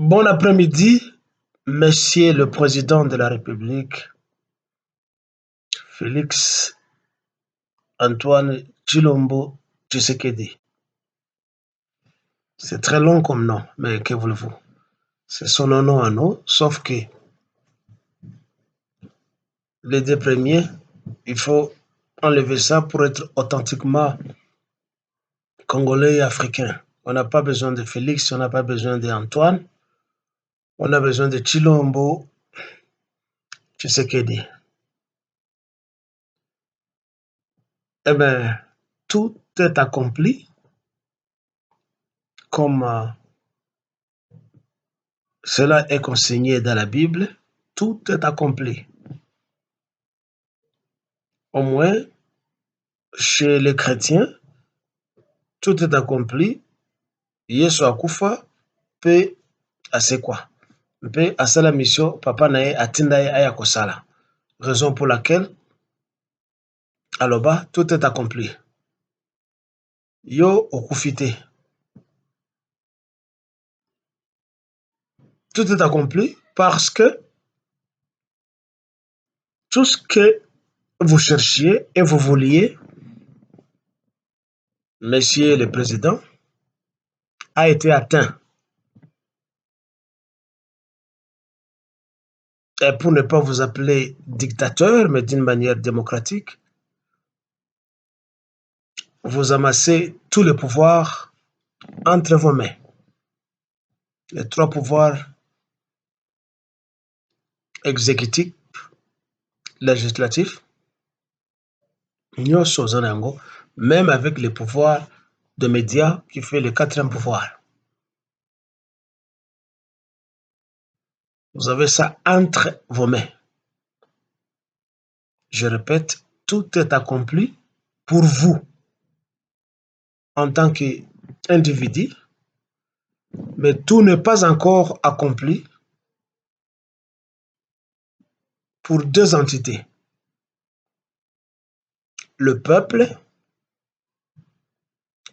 Bon après-midi, Monsieur le Président de la République, Félix Antoine Tshilombo Tshisekedi. C'est très long comme nom, mais que voulez-vous? C'est son nom à nous, sauf que les deux premiers, il faut enlever ça pour être authentiquement congolais et africain. On n'a pas besoin de Félix, on n'a pas besoin d'Antoine, on a besoin de Tshilombo Tshisekedi. Eh bien, tout est accompli comme cela est consigné dans la Bible, tout est accompli. Au moins, chez les chrétiens, tout est accompli. Yesu akufa pe asekwa. Pe asala mission papa na ye atinda ye aya kosala. Raison pour laquelle aloba tout est accompli. Yo okufite. Tout est accompli parce que tout ce que vous cherchiez et vous vouliez, Monsieur le Président, a été atteint. Et pour ne pas vous appeler dictateur, mais d'une manière démocratique, vous amassez tous les pouvoirs entre vos mains. Les trois pouvoirs exécutifs, législatifs, même avec les pouvoirs de médias qui fait le quatrième pouvoir. Vous avez ça entre vos mains. Je répète, tout est accompli pour vous en tant qu'individu, mais tout n'est pas encore accompli pour deux entités. Le peuple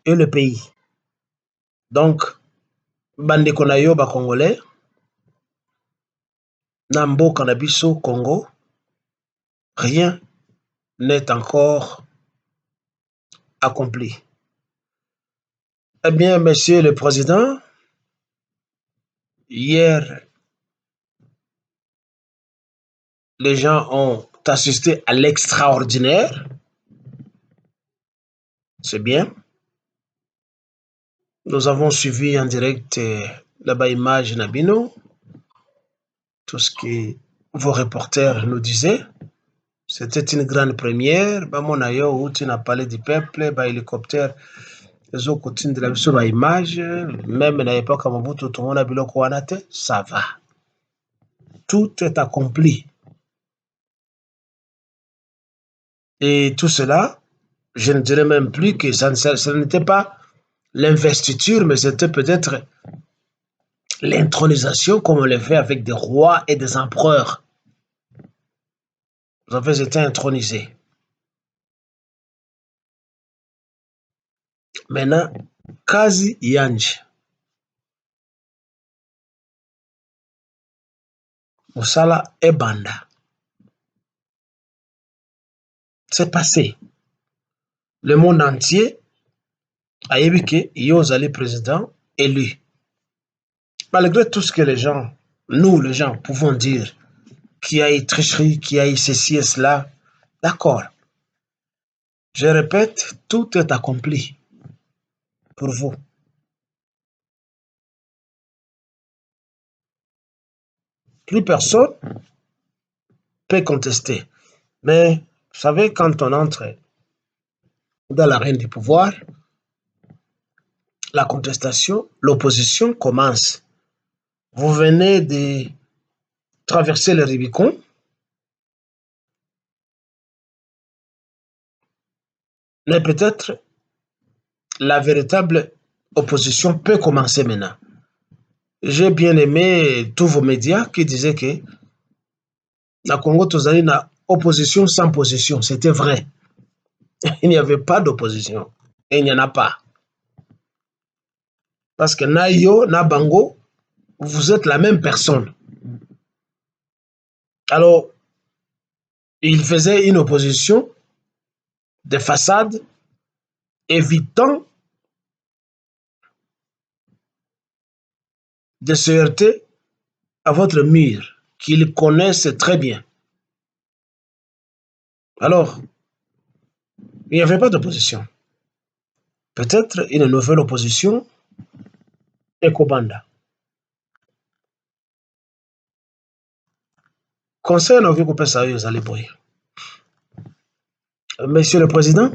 et le pays. Donc, bandeko na yo ba Congolais, na mboka na biso Congo, rien n'est encore accompli. Eh bien, Monsieur le Président, hier, les gens ont assisté à l'extraordinaire. C'est bien. Nous avons suivi en direct là-bas image Nabino, tout ce que vos reporters nous disaient. C'était une grande première. Bamonayo, où tu n'as parlé du peuple, hélicoptère, les autres côtés de la vision, image, même à l'époque à Mobutu, tout le monde a bilo Kouanate, ça va. Tout est accompli. Et tout cela, je ne dirais même plus que ça n'était pas l'investiture, mais c'était peut-être l'intronisation comme on le fait avec des rois et des empereurs. Vous avez été intronisés. Maintenant, Kazi Yanj, Moussala Ebanda, c'est passé. Le monde entier a vu que Yozali président élu. Malgré tout ce que les gens, nous les gens, pouvons dire, qu'il y a eu tricherie, qu'il y a eu ceci et cela, d'accord. Je répète, tout est accompli pour vous. Plus personne peut contester. Mais vous savez, quand on entre dans l'arène du pouvoir, la contestation, l'opposition commence. Vous venez de traverser le Rubicon. Mais peut-être la véritable opposition peut commencer maintenant. J'ai bien aimé tous vos médias qui disaient que la Congo tozali na opposition sans position. C'était vrai. Il n'y avait pas d'opposition. Et il n'y en a pas. Parce que na yo, na bango, vous êtes la même personne. Alors, il faisait une opposition de façade, évitant de se heurter à votre mur, qu'ils connaissent très bien. Alors, il n'y avait pas d'opposition. Peut-être une nouvelle opposition, Ekobanda. Conseil na viko pesa yo ezali boye. Monsieur le Président,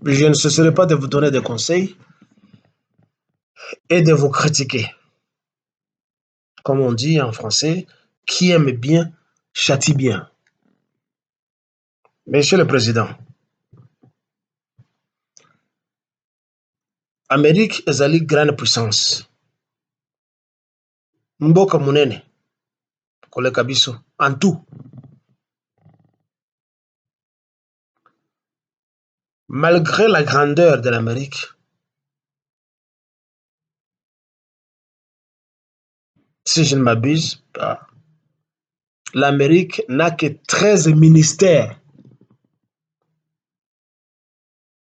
je ne cesserai pas de vous donner des conseils et de vous critiquer. Comme on dit en français, qui aime bien, châtie bien. Monsieur le Président, Amérique ezali grande puissance. Mboka munene, koleka biso, en tout. Malgré la grandeur de l'Amérique, si je ne m'abuse pas, l'Amérique n'a que 13 ministères.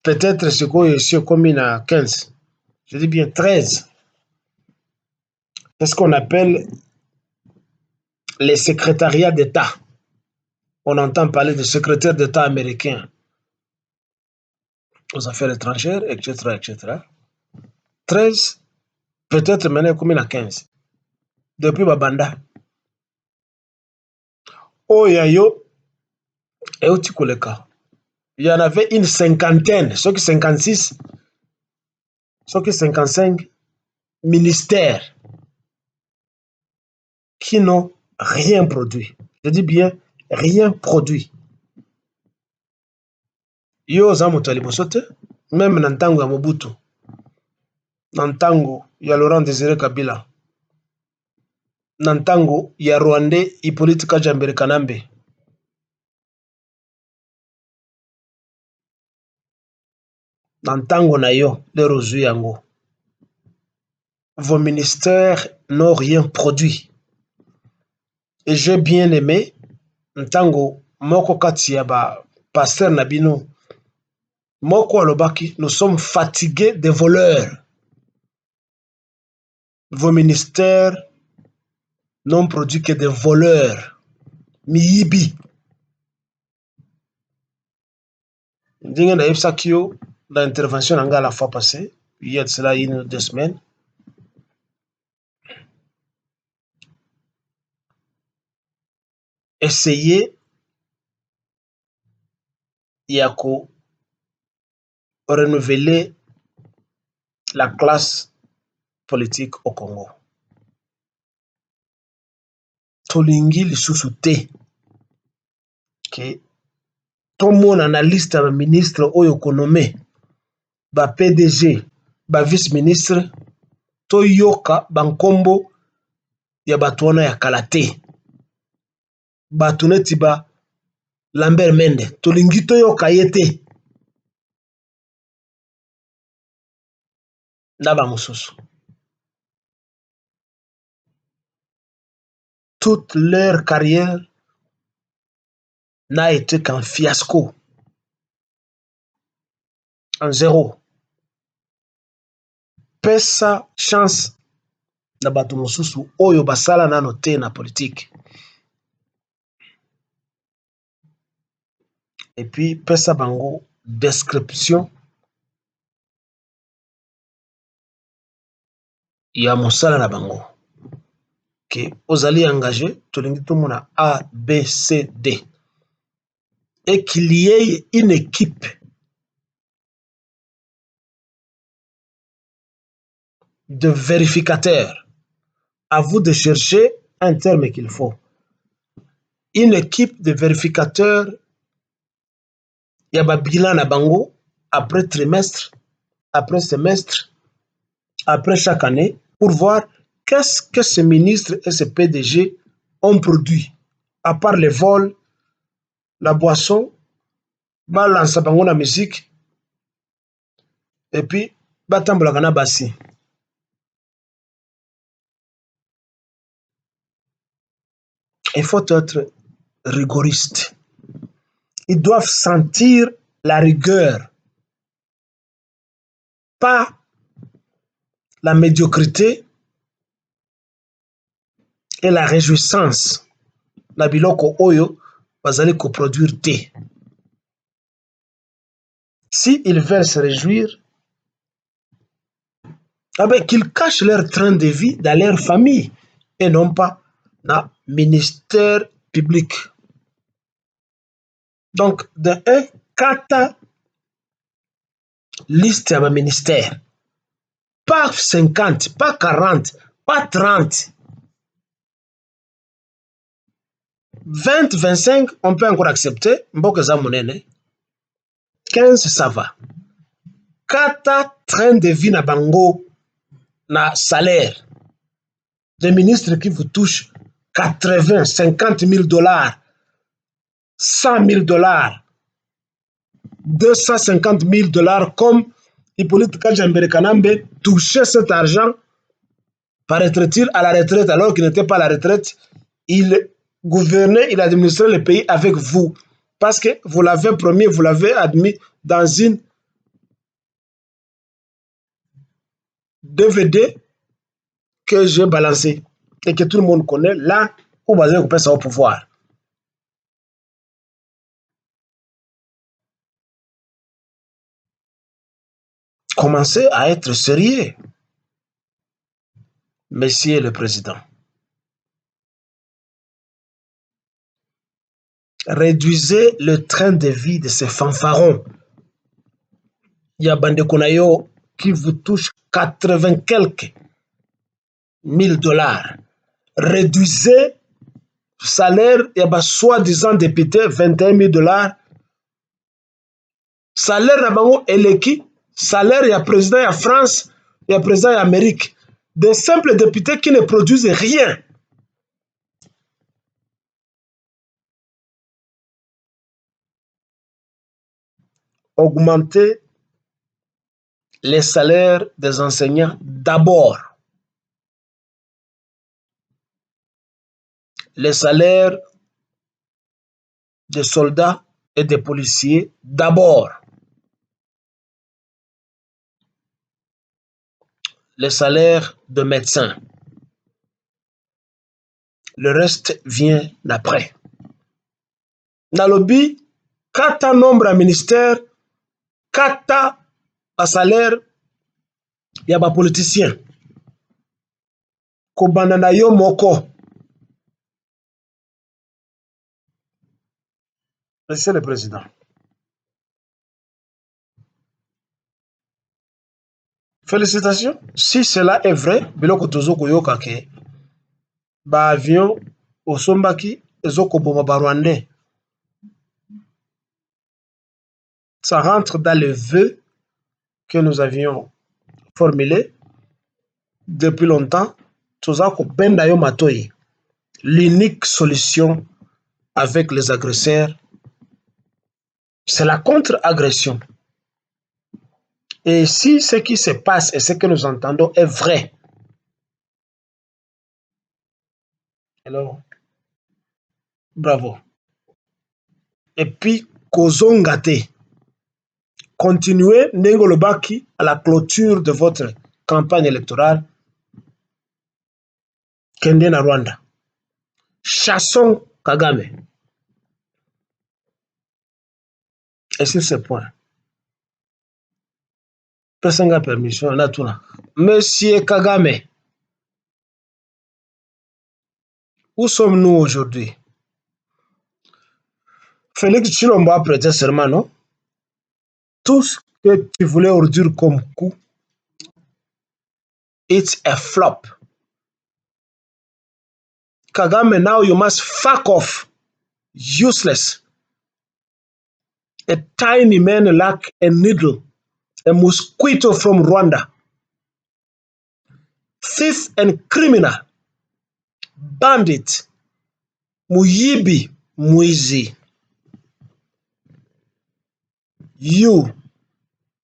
Peut-être ce qu'on est commune à 15. Je dis bien 13. C'est ce qu'on appelle les secrétariats d'État. On entend parler de secrétaire d'État américain aux affaires étrangères, etc., etc. 13, peut-être maintenant commune à 15. Depuis Babanda. Oh, yayo, et au Tikoleka. Il y en avait une cinquantaine, ceux qui 56, ceux qui 55 ministères qui n'ont rien produit. Je dis bien rien produit. Yo za moto liboso te, même na ntango ya Mobutu, na ntango ya Laurent Désiré Kabila, na ntango ya Rwandais Hippolyte Kajambere Kanambe. Na ntango na yo lero ozwi yango. Vos ministères n'ont rien produit. Et j'ai bien aimé ntango moko kati ya ba pasteur na bino moko alobaki, nous sommes fatigués des voleurs. Vos ministères n'ont produit que des voleurs. Miyibi. Ndinga na yebisaki yo dans l'intervention nanga la fois passée, il y a de cela 1 ou 2 semaines. Essayez ya ko renouveler la classe politique au Congo. Tolingi lisusu te ke tomona na liste ya ministre oyo konome ba PDG, ba vice-ministre, toyoka bankombo ya bato wana ya kala te. Bato neti ba Lambert Mende, tolingi toyoka ye te. Na ba mosusu. Toute leur carrière n'a été qu'un fiasco. Un zéro. Pesa chance na bato mosusu oyo basala nano te na politique. Et puis pesa bango description ya mosala na bango. Que ozali engagé, tolingi tomona A, B, C, D. Et qu'il y ait une équipe de vérificateurs. À vous de chercher un terme qu'il faut. Une équipe de vérificateurs, il y a bilan na bango après trimestre, après semestre, après chaque année, pour voir qu'est-ce que ce ministre et ce PDG ont produit, à part les vols, la boisson, balance bango na musique, et puis batambola kana basi. Il faut être rigoriste. Ils doivent sentir la rigueur, pas la médiocrité et la réjouissance. Na biloko oyo bazali coproduire te. Si ils veulent se réjouir, qu'ils cachent leur train de vie dans leur famille et non pas dans le ministère public. Donc, de un, kata liste ya ministère. Pas 50, pas 40, pas 30. 20, 25, on peut encore accepter. Mboka za monene. 15, ça va. Kata train de vie na bango na salaire. Des ministres qui vous touchent 80, 50 000 $, 100 000 $, 250 000 $ comme Hippolyte Kajambere Kanambe touchait cet argent, paraîtrait-il, à la retraite alors qu'il n'était pas à la retraite. Il gouvernait, il administrait le pays avec vous. Parce que vous l'avez promis, vous l'avez admis dans une DVD que j'ai balancé et que tout le monde connaît, là où vous avez coupé ça au pouvoir. Commencez à être sérieux, Monsieur le Président. Réduisez le train de vie de ces fanfarons. Il y a Bandeko Nayo qui vous touche 80 quelques 1000 $. Réduisez le salaire, il y a soi-disant député 21 000 $. Salaire nabango eleki, salaire il y a président il y a France, il y a président il y a Amérique. Des simples députés qui ne produisent rien. Augmenter les salaires des enseignants d'abord. Les salaires des soldats et des policiers d'abord. Les salaires de médecins. Le reste vient d'après. Nalobi, kata nombre à ministère, kata à salaire, il y a des politiciens. Kobanda yo moko. Monsieur le Président. Félicitations. Si cela est vrai, biloko tozo koyoka ke ba avion osombaki ezokoboma ba Rwandais. Ça rentre dans le vœu que nous avions formulé depuis longtemps. Tozako benda yo matoi. L'unique solution avec les agresseurs, c'est la contre-agression. Et si ce qui se passe et ce que nous entendons est vrai, alors, bravo. Et puis, kozongate. Continuez Nengolobaki à la clôture de votre campagne électorale. Kende na Rwanda. Chassons Kagame. Et sur ce point, personne n'a permission, on a tout là. Monsieur Kagame, où sommes-nous aujourd'hui? Félix Tshilombo a prêté serment, non? Tout ce que tu voulais ordure comme coup, it's a flop. Kagame, now you must fuck off. Useless. A tiny man like a needle, a mosquito from Rwanda. Thief and criminal. Bandit. Muyibi. Mwizi. You.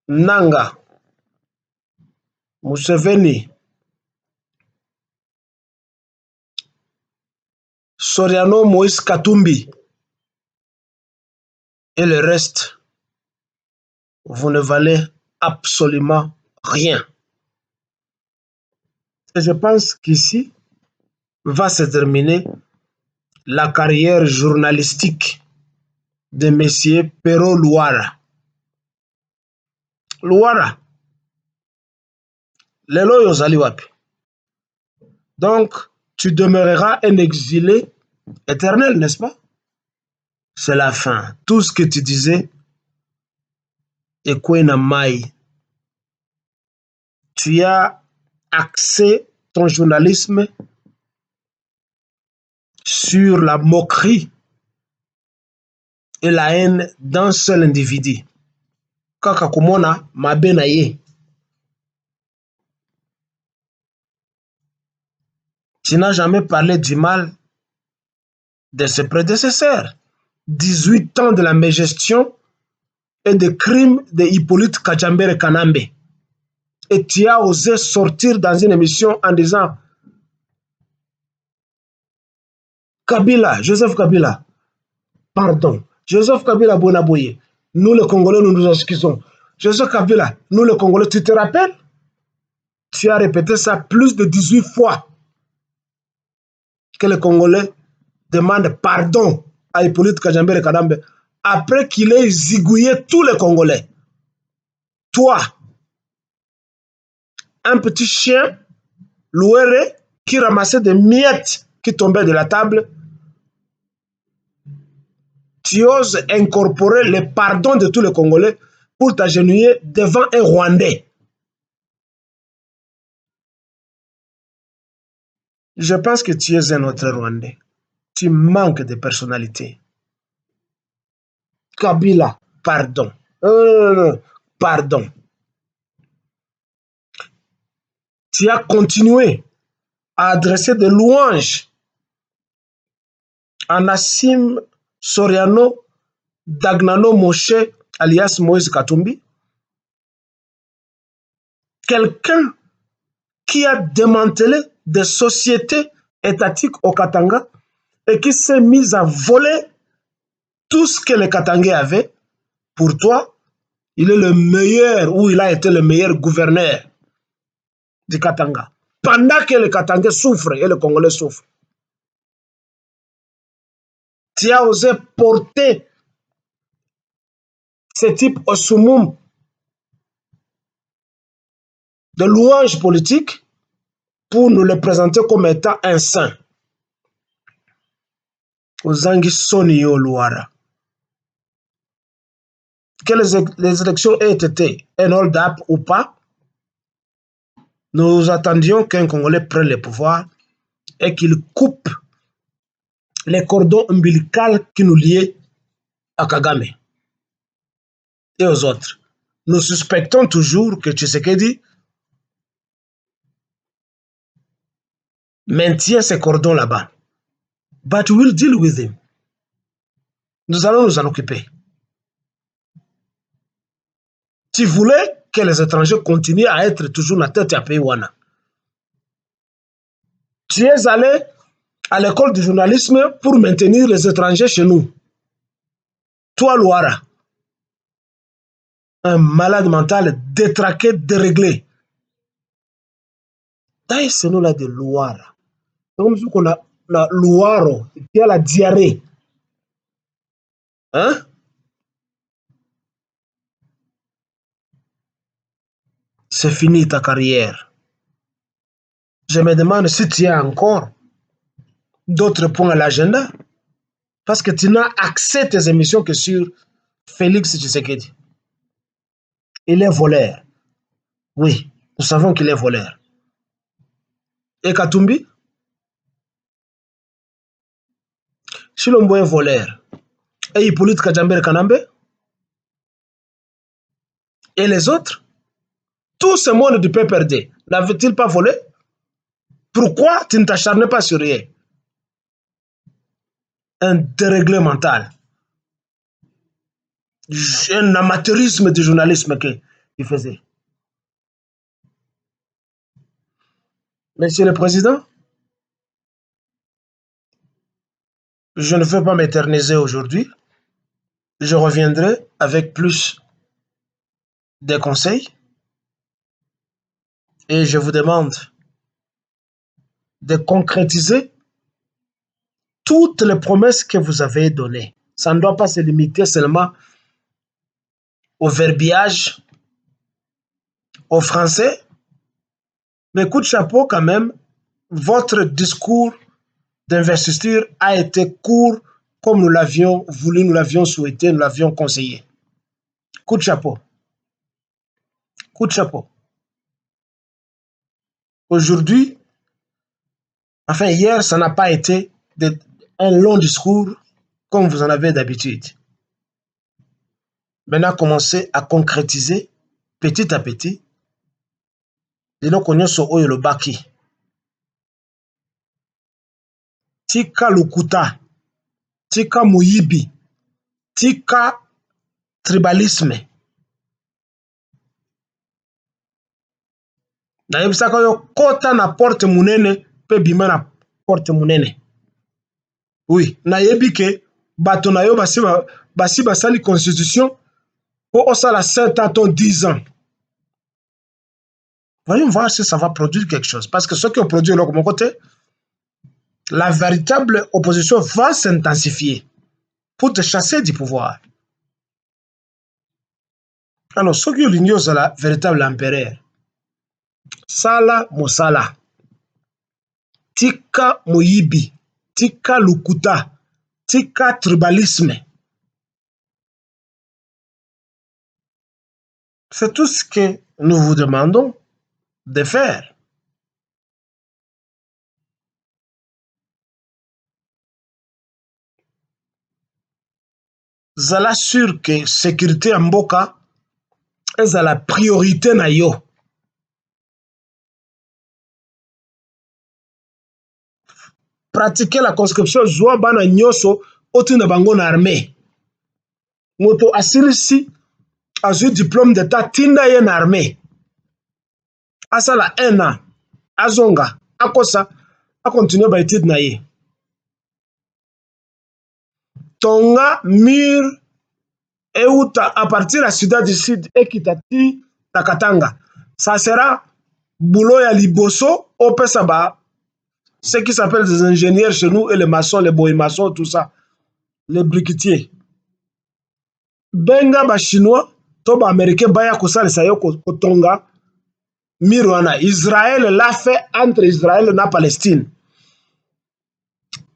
Nanga. Museveni. Soriano, Moïse Katumbi et le reste, vous ne valez absolument rien. Et je pense qu'ici va se terminer la carrière journalistique de M. Pero Luara. Luara, lelo yozali wapi. Donc, tu demeureras un exilé éternel, n'est-ce pas? C'est la fin. Tout ce que tu disais, Ekwena Mai, tu as axé ton journalisme sur la moquerie et la haine d'un seul individu. Kaka kumona mabe na ye. Tu n'as jamais parlé du mal de ses prédécesseurs. 18 ans de la mégestion et des crimes de Hippolyte Kajambere Kanambe. Et tu as osé sortir dans une émission en disant Kabila, Joseph Kabila, pardon, Joseph Kabila Bonaboye, nous les Congolais, nous nous excusons. Joseph Kabila, nous les Congolais, tu te rappelles? Tu as répété ça plus de 18 fois que les Congolais demandent pardon à Hippolyte Kajambere Kanambe après qu'il ait zigouillé tous les Congolais. Toi, un petit chien, Louere, qui ramassait des miettes qui tombaient de la table, tu oses incorporer le pardon de tous les Congolais pour t'agenouiller devant un Rwandais. Je pense que tu es un autre Rwandais. Tu manques de personnalité. Kabila, pardon. Pardon. Tu as continué à adresser des louanges à Nassim Soriano Dagnano Moshe alias Moïse Katumbi. Quelqu'un qui a démantelé des sociétés étatiques au Katanga et qui s'est mis à voler tout ce que les Katangais avaient. Pour toi, il est le meilleur, ou il a été le meilleur gouverneur du Katanga. Pendant que les Katangais souffrent et les Congolais souffrent. Tu as osé porter ce type au summum de louanges politiques pour nous le présenter comme étant un saint. Ozangi Sonio Luara. Que les élections aient été un hold-up ou pas, nous attendions qu'un Congolais prenne le pouvoir et qu'il coupe les cordons ombilicaux qui nous liaient à Kagame et aux autres. Nous suspectons toujours que Tshisekedi maintient ces cordons là-bas. But we'll deal with him. Nous allons nous en occuper. Tu voulais que les étrangers continuent à être toujours la tête à pays Wana. Tu es allé à l'école du journalisme pour maintenir les étrangers chez nous. Toi, Luara, un malade mental détraqué, déréglé. D'ailleurs, ce nom-là de Luara, c'est comme si on a Luaro, qui a la diarrhée. Hein? C'est fini ta carrière. Je me demande si tu as encore d'autres points à l'agenda, parce que tu n'as accès tes émissions que sur Félix Tshisekedi. Il est voleur. Oui, nous savons qu'il est voleur. Et Katumbi? Chilombo est voleur. Et Hippolyte Kajambere Kanambe? Et les autres? Tout ce monde du PPRD n'avait-il pas volé? Pourquoi tu ne t'acharnes pas sur rien? Un déréglé mental. Un amateurisme du journalisme qu'il faisait. Monsieur le Président, Je ne veux pas m'éterniser aujourd'hui. Je reviendrai avec plus de conseils et je vous demande de concrétiser toutes les promesses que vous avez données. Ça ne doit pas se limiter seulement au verbiage, au français, mais coup de chapeau quand même, votre discours d'investiture a été court comme nous l'avions voulu, nous l'avions souhaité, nous l'avions conseillé. Coup de chapeau. Coup de chapeau. Aujourd'hui, enfin hier, ça n'a pas été un long discours comme vous en avez d'habitude. Maintenant, commencez à concrétiser petit à petit. Eloko nyonso oyo elobaki. Tika lokuta, tika moyibi, tika tribalisme. Nayebisaka yo kota na porte munene pe bima na porte munene. Oui, nayebi ke bato na yo basi basali constitution pour osala 7 ans to 10 ans. Voyons voir si ça va produire quelque chose. Parce que ceux qui ont produit de mon côté, la véritable opposition va s'intensifier pour te chasser du pouvoir. Alors, ceux qui ont l'union, c'est la véritable empereur. Sala Mosala. Tika Moyibi. Tika Lukuta. Tika tribalisme. C'est tout ce que nous vous demandons de faire. Zala sûr que sécurité en mboka est la priorité na yo. Pratiquer la conscription joa bana nyoso otina bango na armée. Moto asilisi azui diplôme d'état tinda ye na armée. Asala 1 an. Azonga. Akosa. A continuer ba étude na ye. Tonga mur euta à partir de Sudan du Sud ekitati Takatanga. Ça sera boulot ya liboso opesa ba ce qui s'appelle des ingénieurs chez nous et les maçons, les boy-maçons, tout ça. Les briquetiers. Benga ba chinois to ba américain baya kosalisa yo kotonga mirwana. Israël l'a fait entre Israël na Palestine.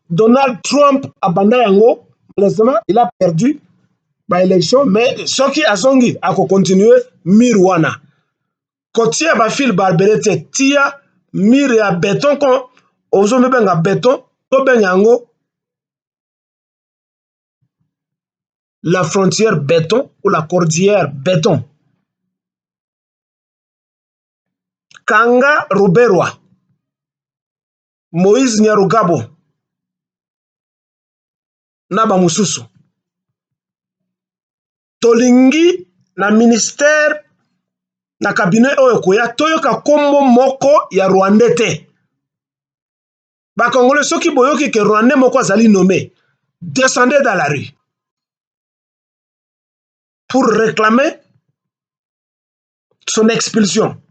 Donald Trump abanda yango, malheureusement, il a perdu ba élection, mais ce qui a songi a continuer mirwana. Kotia ba fil barberete tia mir ya béton kon ozo benga béton to benga yango la frontière béton ou la cordillère béton. Kanga Ruberwa, Moïse Nyarugabo, Naba Mususu. Tolingi na ministère na cabinet oyo koya toyoka kombo moko ya Rwandais te. Ba Congolais soki boyoki ke Rwandais moko azali nommé, descendez dans la rue pour réclamer son expulsion.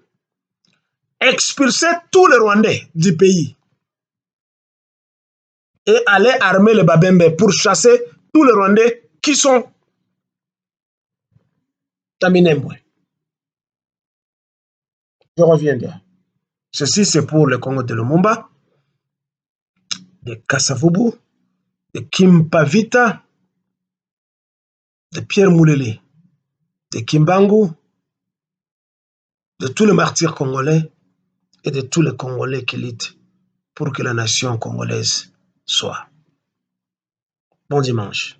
Expulser tous les Rwandais du pays et aller armer les Babembe pour chasser tous les Rwandais qui sont à Minembwe. Je reviendrai. Ceci, c'est pour le Congo de Lumumba, de Kasavubu, de Kimpavita, de Pierre Moulele, de Kimbangu, de tous les martyrs congolais et de tous les Congolais qui luttent pour que la nation congolaise soit. Bon dimanche.